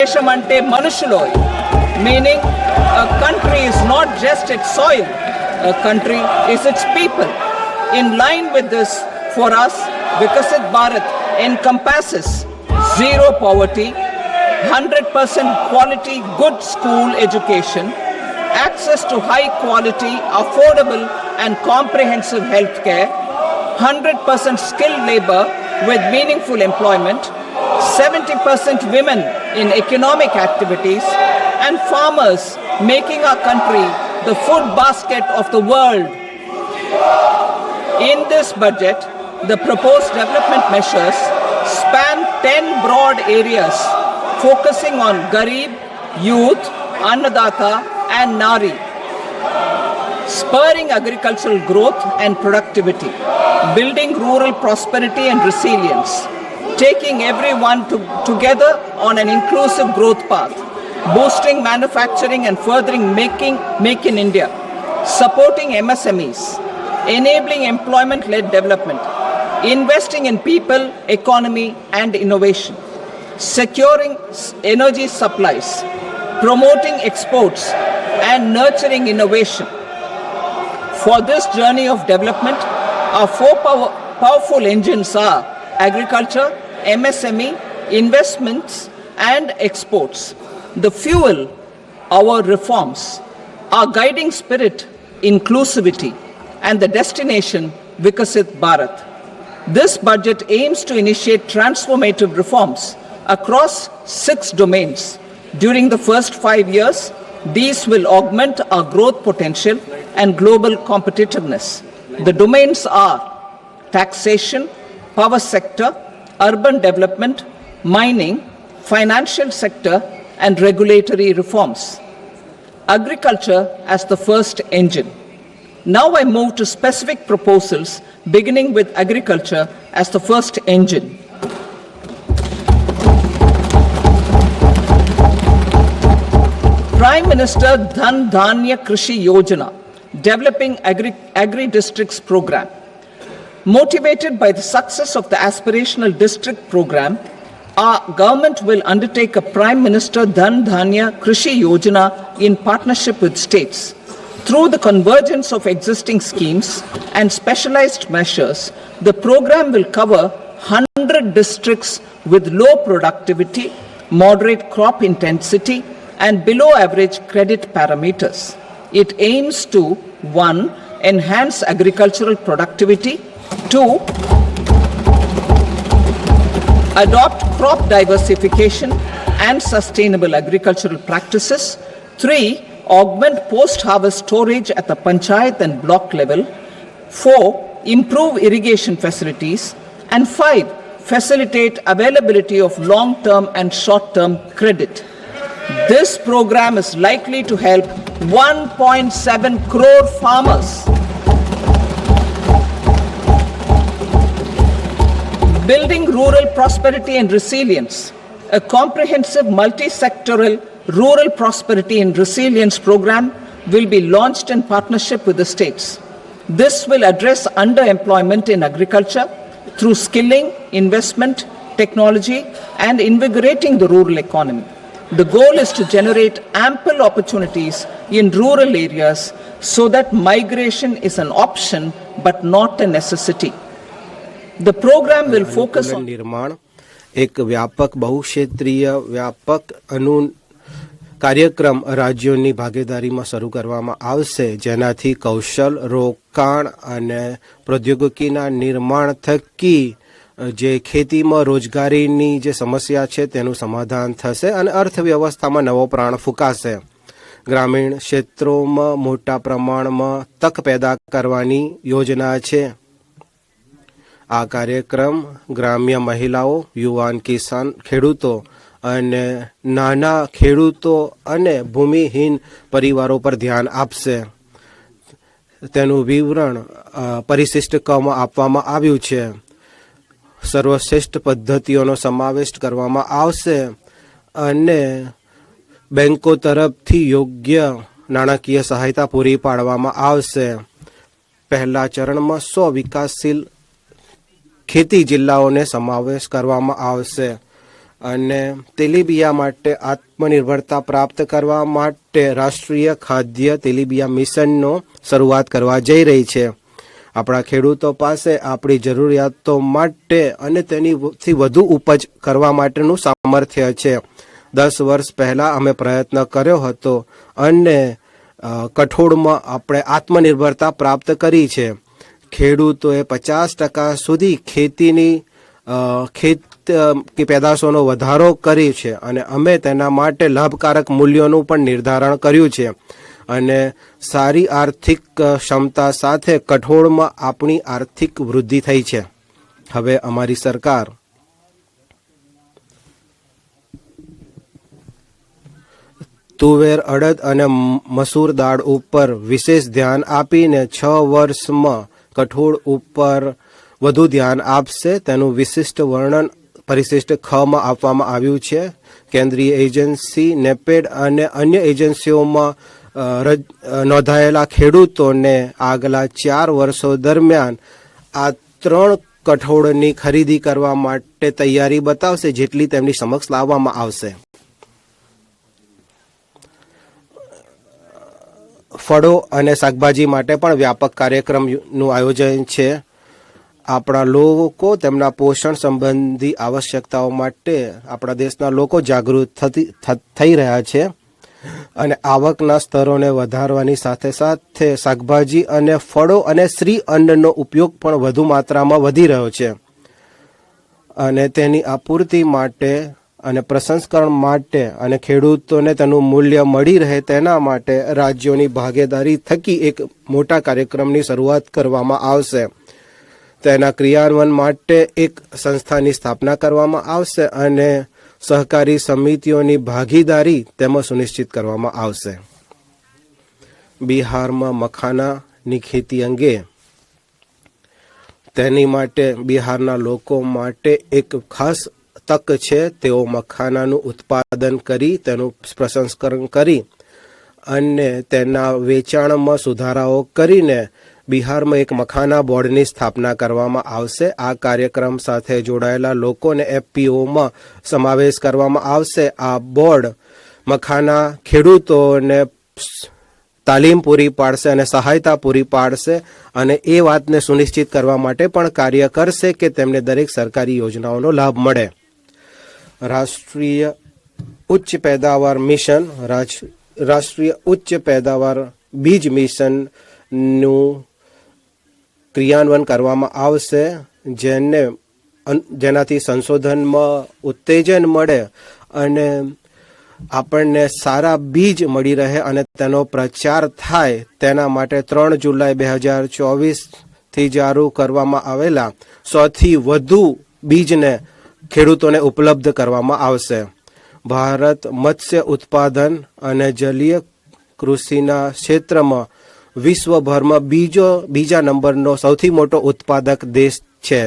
దేశమంటే మనుషులోయ్, meaning a country is not just its soil, a country is its people. In line with this, for us, Vikasit Bharat encompasses zero poverty, 100% quality good school education, access to high quality, affordable and comprehensive health care, 100% skilled labor with meaningful employment, 70% women in economic activities, and farmers making our country the food basket of the world. In this budget, the proposed development measures span 10 broad areas focusing on Garib, youth, Annadata and Nari, spurring agricultural growth and productivity, building rural prosperity and resilience, taking everyone together on an inclusive growth path, boosting manufacturing and furthering Make in India, supporting MSMEs, enabling employment-led development, investing in people, economy and innovation, securing energy supplies, promoting exports and nurturing innovation. For this journey of development, our four powerful engines are agriculture, MSME, investments and exports. The fuel, our reforms, our guiding spirit, inclusivity, and the destination, Vikasit Bharat. This budget aims to initiate transformative reforms across 6 domains. During the first 5 years, these will augment our growth potential and global competitiveness. The domains are taxation, power sector, urban development, mining, financial sector, and regulatory reforms. Agriculture as the first engine. Now I move to specific proposals, beginning with agriculture as the first engine. Prime Minister Dhan Dhanya Krishi Yojana, developing agri-districts program. Motivated by the success of the aspirational district program, our government will undertake a Prime Minister Dhan Dhanya Krishi Yojana in partnership with states. Through the convergence of existing schemes and specialized measures, the program will cover 100 districts with low productivity, moderate crop intensity, and below average credit parameters. It aims to 1. Enhance agricultural productivity, 2. Adopt crop diversification and sustainable agricultural practices, 3. Augment post-harvest storage at the panchayat and block level, 4. Improve irrigation facilities, and 5. Facilitate availability of long-term and short-term credit. This program is likely to help 1.7 crore farmers. Building rural prosperity and resilience. A comprehensive multi-sectoral rural prosperity and resilience program will be launched in partnership with the states. This will address underemployment in agriculture through skilling, investment, technology, and invigorating the rural economy. The goal is to generate ample opportunities in rural areas so that migration is an option but not a necessity. The program will focus on निर्माण एक व्यापक बहुक्षेत्रीय व्यापक કાર્યક્રમ રાજ્યોની ભાગીદારીમાં શરૂ કરવામાં આવશે, જેનાથી કૌશલ રોકાણ અને પ્રૌદ્યોગિકીના નિર્માણ થકી જે ખેતીમાં રોજગારીની જે સમસ્યા છે તેનું સમાધાન થશે અને અર્થવ્યવસ્થામાં નવો પ્રાણ ફૂંકાશે. ગ્રામીણ ક્ષેત્રોમાં મોટા પ્રમાણમાં તક પેદા કરવાની યોજના છે. આ કાર્યક્રમ ગ્રામ્ય મહિલાઓ, યુવાન કિસાન ખેડૂતો અને નાના ખેડૂતો અને ભૂમિહીન પરિવારો પર ધ્યાન આપશે. તેનું વિવરણ પરિશિષ્ટ કમાં આપવામાં આવ્યું છે. સર્વશ્રેષ્ઠ પદ્ધતિઓનો સમાવેશ કરવામાં આવશે અને બેંકો તરફથી યોગ્ય નાણાકીય સહાયતા પૂરી પાડવામાં આવશે. પહેલા ચરણમાં 100 વિકાસશીલ ખેતી જિલ્લાઓને સમાવેશ કરવામાં આવશે અને તેલીબિયા માટે આત્મનિર્ભરતા પ્રાપ્ત કરવા માટે રાષ્ટ્રીય ખાદ્ય તેલીબિયા મિશનનો શરૂઆત કરવા જઈ રહી છે. આપણા ખેડૂતો પાસે આપણી જરૂરિયાતો માટે અને તેનીથી વધુ ઉપજ કરવા માટેનું સામર્થ્ય છે. 10 વર્ષ પહેલાં અમે પ્રયત્ન કર્યો હતો અને કઠોળમાં આપણે આત્મનિર્ભરતા પ્રાપ્ત કરી છે. ખેડૂતોએ 50% સુધી ખેતીની ખેત કે પેદાશોનો વધારો કરી છે અને અમે તેના માટે લાભકારક મૂલ્યોનું પણ નિર્ધારણ કર્યું છે અને સારી આર્થિક ક્ષમતા સાથે કઠોળમાં આપણી આર્થિક વૃદ્ધિ થઈ છે. હવે અમારી સરકાર તુવેર, અડદ અને મસૂર દાળ ઉપર વિશેષ ધ્યાન આપીને 6 વર્ષમાં કઠોળ ઉપર વધુ ધ્યાન આપશે. તેનું વિશિષ્ટ વર્ણન પરિશિષ્ટ ખમાં આપવામાં આવ્યું છે. કેન્દ્રીય એજન્સી નેપેડ અને અન્ય એજન્સીઓમાં નોંધાયેલા ખેડૂતોને આગલા 4 વર્ષો દરમિયાન આ 3 કઠોળની ખરીદી કરવા માટે તૈયારી બતાવશે, જેટલી તેમની સમક્ષ લાવવામાં આવશે. ફળો અને શાકભાજી માટે પણ વ્યાપક કાર્યક્રમનું આયોજન છે. આપણા લોકો તેમના પોષણ સંબંધી આવશ્યકતાઓ માટે આપણા દેશના લોકો જાગૃત થઈ રહ્યા છે અને આવકના સ્તરોને વધારવાની સાથે સાથે શાકભાજી અને ફળો અને શ્રી અન્નનો ઉપયોગ પણ વધુ માત્રામાં વધી રહ્યો છે અને તેની આપૂર્તિ માટે અને પ્રસંસ્કરણ માટે અને ખેડૂતોને તેનું મૂલ્ય મળી રહે તેના માટે રાજ્યોની ભાગીદારી થકી એક મોટા કાર્યક્રમની શરૂઆત કરવામાં આવશે. તેના ક્રિયાન્વયન માટે એક સંસ્થાની સ્થાપના કરવામાં આવશે અને સહકારી સમિતિઓની ભાગીદારી તેમાં સુનિશ્ચિત કરવામાં આવશે. બિહારમાં મખાનાની ખેતી અંગે તેની માટે બિહારના લોકો માટે એક ખાસ તક છે. તેઓ મખાનાનું ઉત્પાદન કરી તેનું પ્રસંસ્કરણ કરી અને તેના વેચાણમાં સુધારાઓ કરીને બિહારમાં એક મખાના બોર્ડની સ્થાપના કરવામાં આવશે. આ કાર્યક્રમ સાથે જોડાયેલા લોકોને એફપીઓમાં સમાવેશ કરવામાં આવશે. આ બોર્ડ મખાના ખેડૂતોને તાલીમ પૂરી પાડશે અને સહાયતા પૂરી પાડશે અને એ વાતને સુનિશ્ચિત કરવા માટે પણ કાર્ય કરશે કે તેમને દરેક સરકારી યોજનાઓનો લાભ મળે. રાષ્ટ્રીય ઉચ્ચ પેદાવાર મિશન રાષ્ટ્રીય ઉચ્ચ પેદાવાર બીજ મિશનનું ક્રિયાન્વયન કરવામાં આવશે, જેનાથી સંશોધનમાં ઉત્તેજન મળે અને આપણને સારા બીજ મળી રહે અને તેનો પ્રચાર થાય. તેના માટે 3 જુલાઈ 2024થી જારી કરવામાં આવેલા 100થી વધુ બીજને ખેડૂતોને ઉપલબ્ધ કરવામાં આવશે. ભારત મત્સ્ય ઉત્પાદન અને જલીય કૃષિના ક્ષેત્રમાં વિશ્વભરમાં બીજા નંબરનો સૌથી મોટો ઉત્પાદક દેશ છે.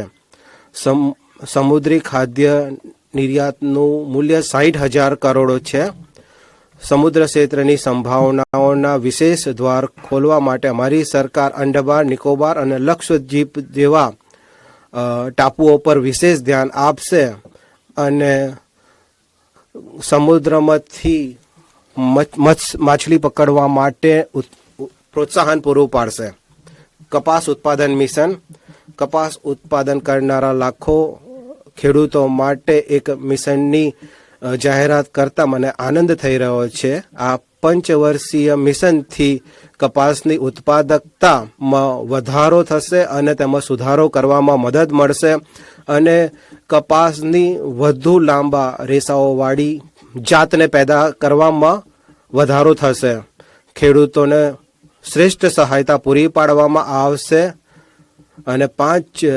સમુદ્રી ખાદ્ય નિર્યાતનું મૂલ્ય 60,000 કરોડ છે. સમુદ્ર ક્ષેત્રની સંભાવનાઓના વિશેષ દ્વાર ખોલવા માટે અમારી સરકાર અંડમાન, નિકોબાર અને લક્ષદ્વીપ જેવા ટાપુઓ પર વિશેષ ધ્યાન આપશે અને સમુદ્રમાંથી માછલી પકડવા માટે પ્રોત્સાહન પૂરું પાડશે. કપાસ ઉત્પાદન મિશન કપાસ ઉત્પાદન કરનારા લાખો ખેડૂતો માટે એક મિશનની જાહેરાત કરતા મને આનંદ થઈ રહ્યો છે. આ 5 વર્ષીય મિશનથી કપાસની ઉત્પાદકતામાં વધારો થશે અને તેમાં સુધારો કરવામાં મદદ મળશે અને કપાસની વધુ લાંબા રેસાઓવાળી જાતને પેદા કરવામાં વધારો થશે. ખેડૂતોને શ્રેષ્ઠ સહાયતા પૂરી પાડવામાં આવશે અને 5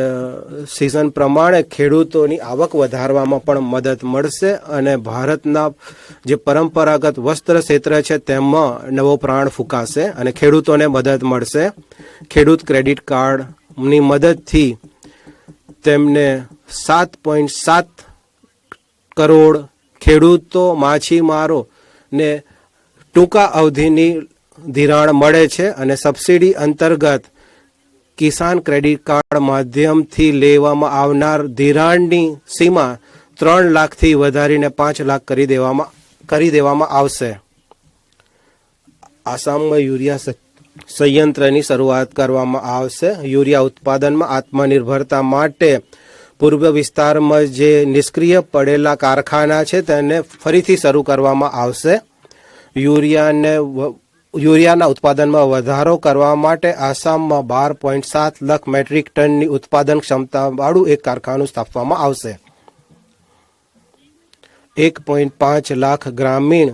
સિઝન પ્રમાણે ખેડૂતોની આવક વધારવામાં પણ મદદ મળશે અને ભારતના જે પરંપરાગત વસ્ત્ર ક્ષેત્ર છે તેમાં નવો પ્રાણ ફૂંકાશે અને ખેડૂતોને મદદ મળશે. ખેડૂત ક્રેડિટ કાર્ડની મદદથી તેમને 7.7 કરોડ ખેડૂતો માછીમારોને ટૂંકા અવધિની ધિરાણ મળે છે અને સબસિડી અંતર્ગત કિસાન ક્રેડિટ કાર્ડ માધ્યમથી લેવામાં આવનાર ધિરાણની સીમા 3 લાખથી વધારીને 5 લાખ કરી દેવામાં આવશે. આસામમાં યુરિયા સંયંત્રની શરૂઆત કરવામાં આવશે. યુરિયા ઉત્પાદનમાં આત્મનિર્ભરતા માટે પૂર્વ વિસ્તારમાં જે નિષ્ક્રિય પડેલા કારખાના છે તેને ફરીથી શરૂ કરવામાં આવશે. યુરિયાના ઉત્પાદનમાં વધારો કરવા માટે આસામમાં 12.7 લાખ મેટ્રિક ટનની ઉત્પાદન ક્ષમતાવાળું એક કારખાનું સ્થાપવામાં આવશે. 1.5 લાખ ગ્રામીણ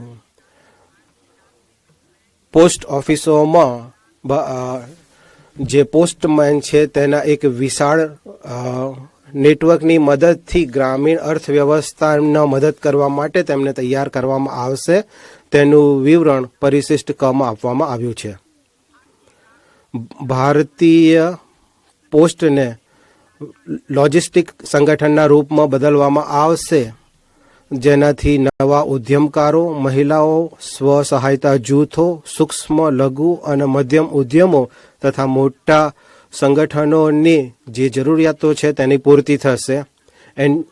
પોસ્ટ ઓફિસોમાં જે પોસ્ટમેન છે તેના એક વિશાળ નેટવર્કની મદદથી ગ્રામીણ અર્થવ્યવસ્થાને મદદ કરવા માટે તેમને તૈયાર કરવામાં આવશે. તેનું વિવરણ પરિશિષ્ટ કમાં આપવામાં આવ્યું છે. ભારતીય પોસ્ટને લોજિસ્ટિક સંગઠનના રૂપમાં બદલવામાં આવશે, જેનાથી નવા ઉદ્યમકારો, મહિલાઓ, સ્વસહાયતા જૂથો, સૂક્ષ્મ, લઘુ અને મધ્યમ ઉદ્યમો તથા મોટા સંગઠનોની જે જરૂરિયાતો છે તેની પૂર્તિ થશે.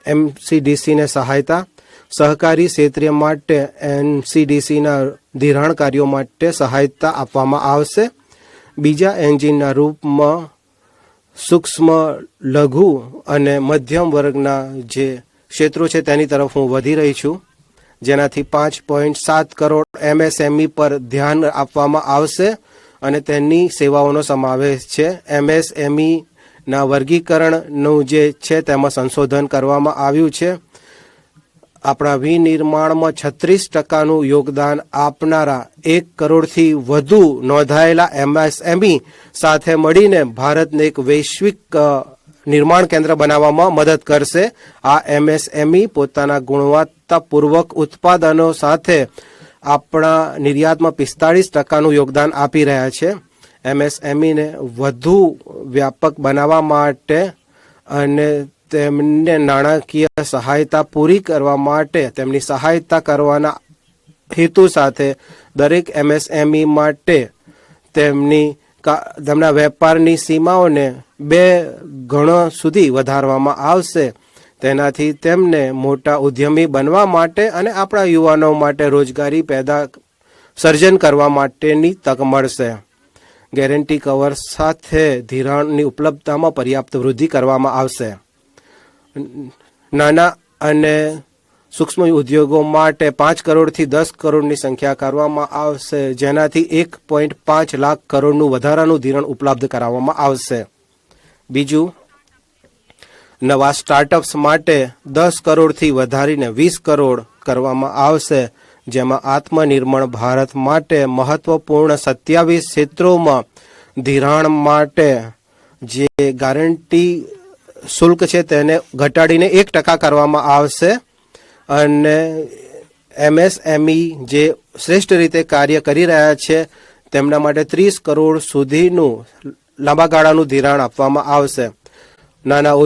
એમસીડીસીને સહાયતા, સહકારી ક્ષેત્ર માટે એનસીડીસીના ધિરાણ કાર્યો માટે સહાયતા આપવામાં આવશે. બીજા એન્જિનના રૂપમાં સૂક્ષ્મ, લઘુ અને મધ્યમ વર્ગના જે ક્ષેત્રો છે તેની તરફ હું વધી રહી છું, જેનાથી 5.7 કરોડ એમએસએમઈ પર ધ્યાન આપવામાં આવશે અને તેની સેવાઓનો સમાવેશ છે. એમએસએમઈના વર્ગીકરણનું જે છે તેમાં સંશોધન કરવામાં આવ્યું છે. આપણા વિનિર્માણમાં 36% યોગદાન આપનારા 1 કરોડથી વધુ નોંધાયેલા એમએસએમઈ સાથે મળીને ભારતને એક વૈશ્વિક નિર્માણ કેન્દ્ર બનાવવામાં મદદ કરશે. આ એમએસએમઈ પોતાના ગુણવત્તાપૂર્વક ઉત્પાદનો સાથે આપણા નિર્યાતમાં 45%નું યોગદાન આપી રહ્યા છે. એમએસએમઈને વધુ વ્યાપક બનાવવા માટે અને તેમને નાણાકીય સહાયતા પૂરી કરવા માટે તેમની સહાયતા કરવાના હેતુ સાથે દરેક એમએસએમઈ માટે તેમના વેપારની સીમાઓને 2 ગણો સુધી વધારવામાં આવશે. તેનાથી તેમને મોટા ઉદ્યમી બનવા માટે અને આપણા યુવાનો માટે રોજગારી સર્જન કરવા માટેની તક મળશે. ગેરંટી કવર સાથે ધિરાણની ઉપલબ્ધતામાં પર્યાપ્ત વૃદ્ધિ કરવામાં આવશે. નાના અને સૂક્ષ્મ ઉદ્યોગો માટે 5 કરોડથી 10 કરોડની સંખ્યા કરવામાં આવશે, જેનાથી 1.5 લાખ કરોડનું વધારાનું ધિરાણ ઉપલબ્ધ કરાવવામાં આવશે. બીજું, નવા સ્ટાર્ટઅપ્સ માટે 10 કરોડથી વધારીને 20 કરોડ કરવામાં આવશે, જેમાં આત્મનિર્ભર ભારત માટે મહત્વપૂર્ણ 27 ક્ષેત્રોમાં ધિરાણ માટે જે ગારંટી શુલ્ક છે તેને ઘટાડીને 1% કરવામાં આવશે અને એમએસએમઈ જે શ્રેષ્ઠ રીતે કાર્ય કરી રહ્યા છે તેમના માટે 30 કરોડ સુધીનું લાંબા ગાળાનું ધિરાણ આપવામાં આવશે. નાના